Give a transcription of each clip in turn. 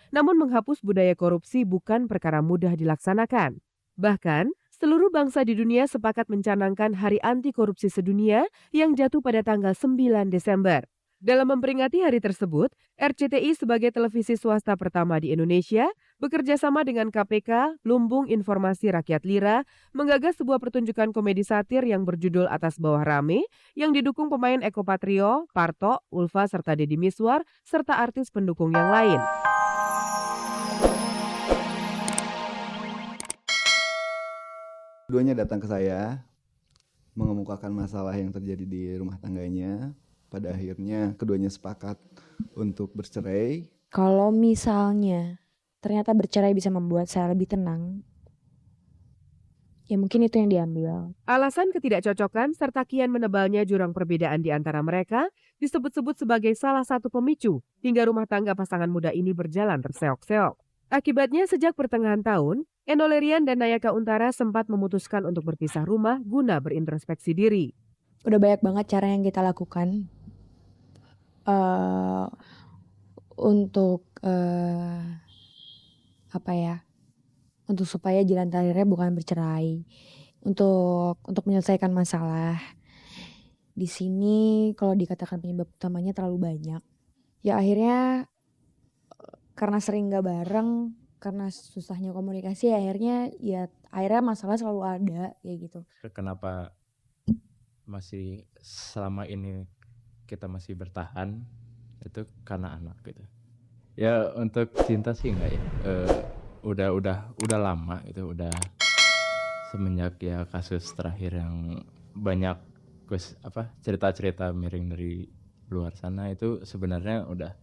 Namun menghapus budaya korupsi bukan perkara mudah dilaksanakan. Bahkan, seluruh bangsa di dunia sepakat mencanangkan Hari Anti Korupsi Sedunia yang jatuh pada tanggal 9 Desember. Dalam memperingati hari tersebut, RCTI sebagai televisi swasta pertama di Indonesia bekerja sama dengan KPK, Lumbung Informasi Rakyat Lira, menggagas sebuah pertunjukan komedi satir yang berjudul Atas Bawah Rame yang didukung pemain Eko Patrio, Parto, Ulfa, serta Deddy Miswar, serta artis pendukung yang lain. Keduanya datang ke saya, mengemukakan masalah yang terjadi di rumah tangganya. Pada akhirnya keduanya sepakat untuk bercerai. Kalau misalnya ternyata bercerai bisa membuat saya lebih tenang, ya mungkin itu yang diambil. Alasan ketidakcocokan serta kian menebalnya jurang perbedaan di antara mereka disebut-sebut sebagai salah satu pemicu hingga rumah tangga pasangan muda ini berjalan terseok-seok. Akibatnya sejak pertengahan tahun, Enno Lerian dan Nayaka Untara sempat memutuskan untuk berpisah rumah guna berintrospeksi diri. Udah banyak banget cara yang kita lakukan untuk untuk supaya jalan terakhirnya bukan bercerai, untuk menyelesaikan masalah. Di sini kalau dikatakan penyebab utamanya terlalu banyak, ya akhirnya karena sering gak bareng, karena susahnya komunikasi, akhirnya masalah selalu ada kayak gitu. Kenapa masih selama ini kita masih bertahan itu karena anak gitu. Ya untuk cinta sih enggak ya. Udah lama itu, udah semenjak ya kasus terakhir yang banyak cerita-cerita miring dari luar sana itu sebenarnya udah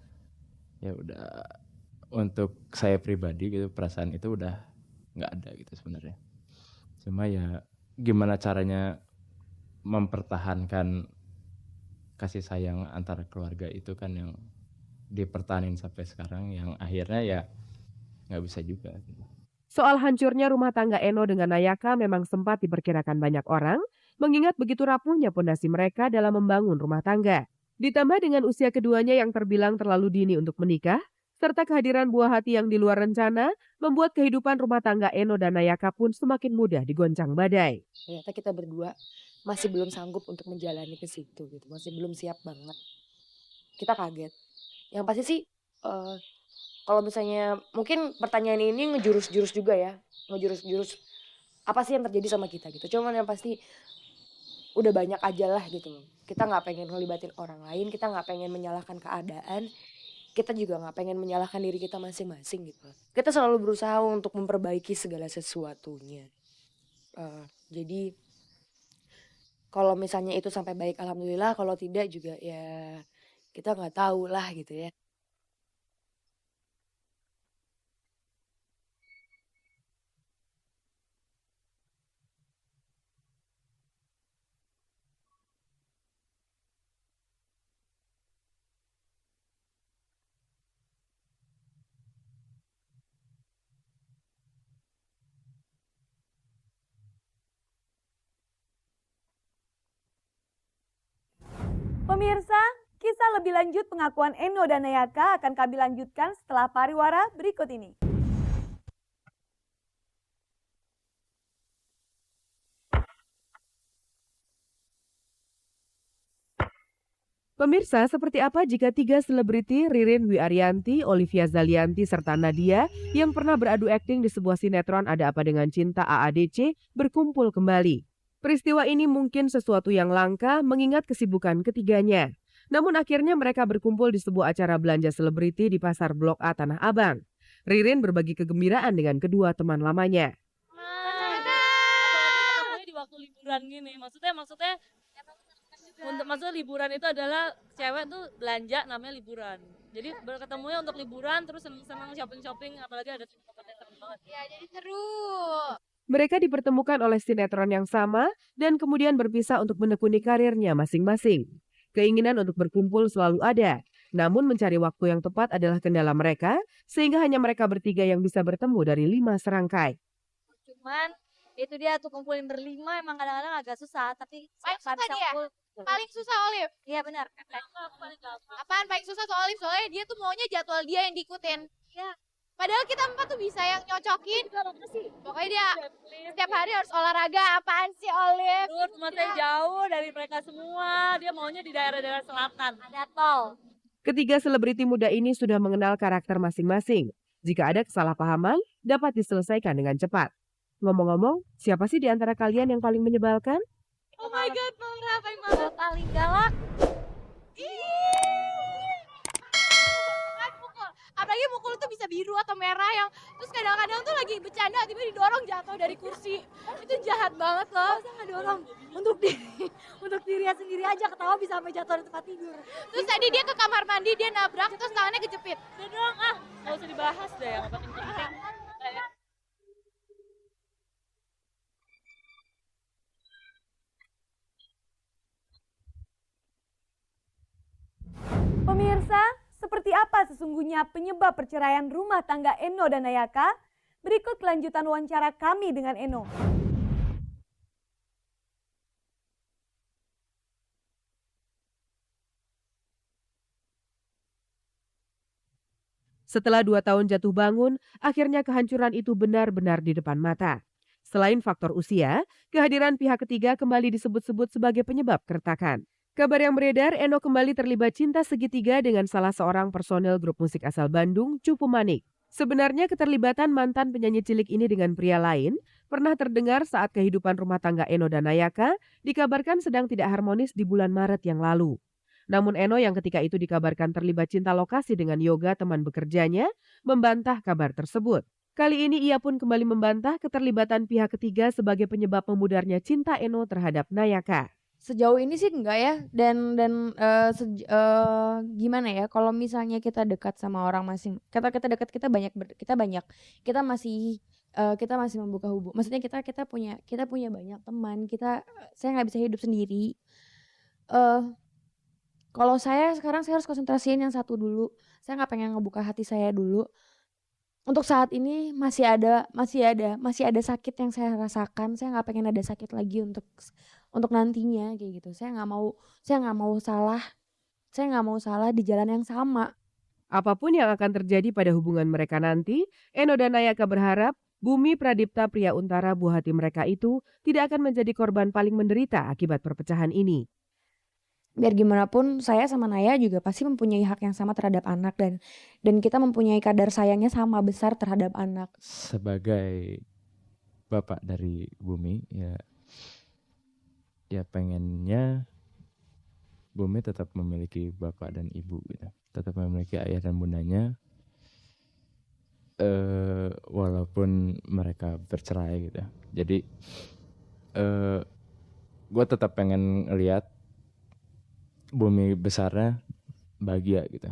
untuk saya pribadi gitu, perasaan itu udah nggak ada gitu sebenarnya. Cuma ya gimana caranya mempertahankan kasih sayang antara keluarga itu kan yang dipertahanin sampai sekarang, yang akhirnya ya nggak bisa juga. Soal hancurnya rumah tangga Enno dengan Nayaka memang sempat diperkirakan banyak orang, mengingat begitu rapuhnya pondasi mereka dalam membangun rumah tangga. Ditambah dengan usia keduanya yang terbilang terlalu dini untuk menikah, serta kehadiran buah hati yang di luar rencana, membuat kehidupan rumah tangga Enno dan Nayaka pun semakin mudah digoncang badai. Ternyata kita berdua masih belum sanggup untuk menjalani ke situ gitu, masih belum siap banget. Kita kaget. Yang pasti sih kalau misalnya mungkin pertanyaan ini ngejurus-jurus juga ya, ngejurus-jurus apa sih yang terjadi sama kita gitu. Cuman yang pasti udah banyak aja lah gitu. Kita nggak pengen ngelibatin orang lain, kita nggak pengen menyalahkan keadaan, kita juga nggak pengen menyalahkan diri kita masing-masing gitu. Kita selalu berusaha untuk memperbaiki segala sesuatunya. Jadi kalau misalnya itu sampai baik alhamdulillah, kalau tidak juga ya kita nggak tahu lah gitu ya. Pemirsa, kisah lebih lanjut pengakuan Enno dan Nayaka akan kami lanjutkan setelah pariwara berikut ini. Pemirsa, seperti apa jika tiga selebriti Ririn Dwi Ariyanti, Olivia Zalianty, serta Nadia yang pernah beradu akting di sebuah sinetron Ada Apa Dengan Cinta AADC berkumpul kembali? Peristiwa ini mungkin sesuatu yang langka mengingat kesibukan ketiganya. Namun akhirnya mereka berkumpul di sebuah acara belanja selebriti di Pasar Blok A Tanah Abang. Ririn berbagi kegembiraan dengan kedua teman lamanya. Apalagi di waktu liburan gini, maksudnya liburan itu adalah cewek tuh belanja namanya liburan. Jadi berketemunya untuk liburan terus senang shopping, apalagi ada tempat yang seru banget. Ya, jadi seru. Mereka dipertemukan oleh sinetron yang sama dan kemudian berpisah untuk menekuni karirnya masing-masing. Keinginan untuk berkumpul selalu ada, namun mencari waktu yang tepat adalah kendala mereka, sehingga hanya mereka bertiga yang bisa bertemu dari 5 serangkai. Cuman itu dia tuh kumpulin berlima emang kadang-kadang agak susah, tapi paling susah dia. Paling susah Olive. Iya benar. Apaan paling susah soal Olive? Soalnya dia tuh maunya jadwal dia yang diikutin. Iya. Padahal kita empat tuh bisa yang nyocokin. Pokoknya dia setiap hari harus olahraga. Apaan sih Olive? Terus rumahnya jauh dari mereka semua. Dia maunya di daerah-daerah selatan. Ada tol. Ketiga selebriti muda ini sudah mengenal karakter masing-masing. Jika ada kesalahpahaman, dapat diselesaikan dengan cepat. Ngomong-ngomong, siapa sih di antara kalian yang paling menyebalkan? Oh my god, Maura paling marah. Paling galak. Kan mukul. Apalagi mukul tuh bisa biru atau merah yang terus kadang-kadang tuh lagi bercanda tiba didorong jatuh dari kursi. Itu jahat banget loh. Masa nggak dorong untuk diri, untuk dirinya sendiri aja ketawa bisa sampai jatuh di tempat tidur. Terus tadi dia ke kamar mandi dia nabrak terus tangannya kejepit. Udah dong gak usah dibahas deh yang penting-penting. Pemirsa, seperti apa sesungguhnya penyebab perceraian rumah tangga Eno dan Nayaka? Berikut kelanjutan wawancara kami dengan Eno. Setelah 2 tahun jatuh bangun, akhirnya kehancuran itu benar-benar di depan mata. Selain faktor usia, kehadiran pihak ketiga kembali disebut-sebut sebagai penyebab keretakan. Kabar yang beredar, Eno kembali terlibat cinta segitiga dengan salah seorang personel grup musik asal Bandung, Cupu Manik. Sebenarnya keterlibatan mantan penyanyi cilik ini dengan pria lain pernah terdengar saat kehidupan rumah tangga Eno dan Nayaka dikabarkan sedang tidak harmonis di bulan Maret yang lalu. Namun Eno yang ketika itu dikabarkan terlibat cinta lokasi dengan Yoga teman bekerjanya, membantah kabar tersebut. Kali ini ia pun kembali membantah keterlibatan pihak ketiga sebagai penyebab memudarnya cinta Eno terhadap Nayaka. Sejauh ini sih enggak ya, dan gimana ya, kalau misalnya kita dekat sama orang kita dekat, kita masih membuka hubungan. Maksudnya kita punya banyak teman, saya nggak bisa hidup sendiri. Kalau saya sekarang saya harus konsentrasiin yang satu dulu. Saya nggak pengen ngebuka hati saya dulu. Untuk saat ini masih ada sakit yang saya rasakan. Saya nggak pengen ada sakit lagi untuk nantinya kayak gitu. Saya nggak mau salah di jalan yang sama. Apapun yang akan terjadi pada hubungan mereka nanti, Eno dan Nayaka berharap Bumi Pradipta pria untara buah hati mereka itu tidak akan menjadi korban paling menderita akibat perpecahan ini. Biar gimana pun saya sama Naya juga pasti mempunyai hak yang sama terhadap anak, dan kita mempunyai kadar sayangnya sama besar terhadap anak. Sebagai bapak dari Bumi, ya pengennya Bumi tetap memiliki bapak dan ibu gitu. Tetap memiliki ayah dan bundanya. Walaupun mereka bercerai gitu. Jadi gue tetap pengen lihat Bumi besarnya bahagia gitu.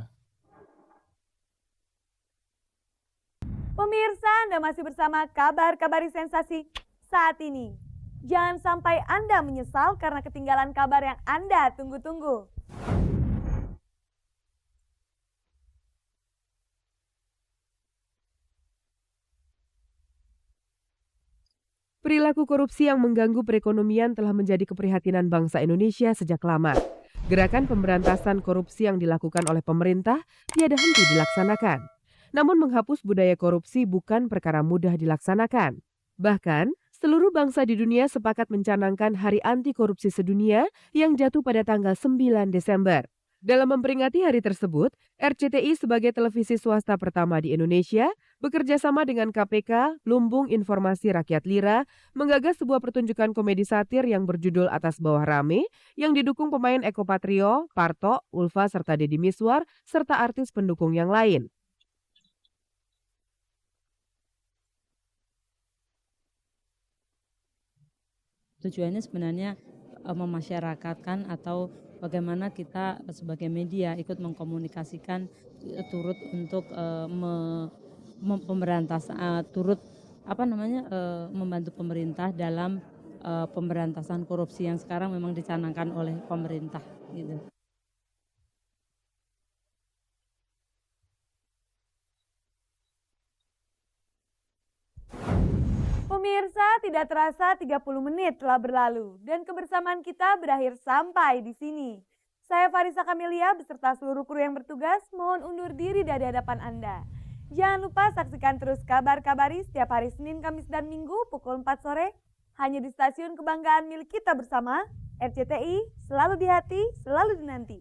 Pemirsa, Anda masih bersama kabar-kabar sensasi saat ini. Jangan sampai Anda menyesal karena ketinggalan kabar yang Anda tunggu-tunggu. Perilaku korupsi yang mengganggu perekonomian telah menjadi keprihatinan bangsa Indonesia sejak lama. Gerakan pemberantasan korupsi yang dilakukan oleh pemerintah tiada henti dilaksanakan. Namun menghapus budaya korupsi bukan perkara mudah dilaksanakan. Bahkan, seluruh bangsa di dunia sepakat mencanangkan Hari Anti Korupsi Sedunia yang jatuh pada tanggal 9 Desember. Dalam memperingati hari tersebut, RCTI sebagai televisi swasta pertama di Indonesia bekerja sama dengan KPK, Lumbung Informasi Rakyat Lira, menggagas sebuah pertunjukan komedi satir yang berjudul Atas Bawah Rame yang didukung pemain Eko Patrio, Parto, Ulfa, serta Deddy Miswar, serta artis pendukung yang lain. Tujuannya sebenarnya memasyarakatkan atau bagaimana kita sebagai media ikut mengkomunikasikan turut untuk membantu pemerintah dalam pemberantasan korupsi yang sekarang memang dicanangkan oleh pemerintah gitu. Pemirsa, tidak terasa 30 menit telah berlalu dan kebersamaan kita berakhir sampai di sini. Saya Farisa Kamelia beserta seluruh kru yang bertugas mohon undur diri dari hadapan Anda. Jangan lupa saksikan terus Kabar Kabari setiap hari Senin, Kamis, dan Minggu pukul 4 sore hanya di stasiun kebanggaan milik kita bersama, RCTI, selalu di hati, selalu dinanti.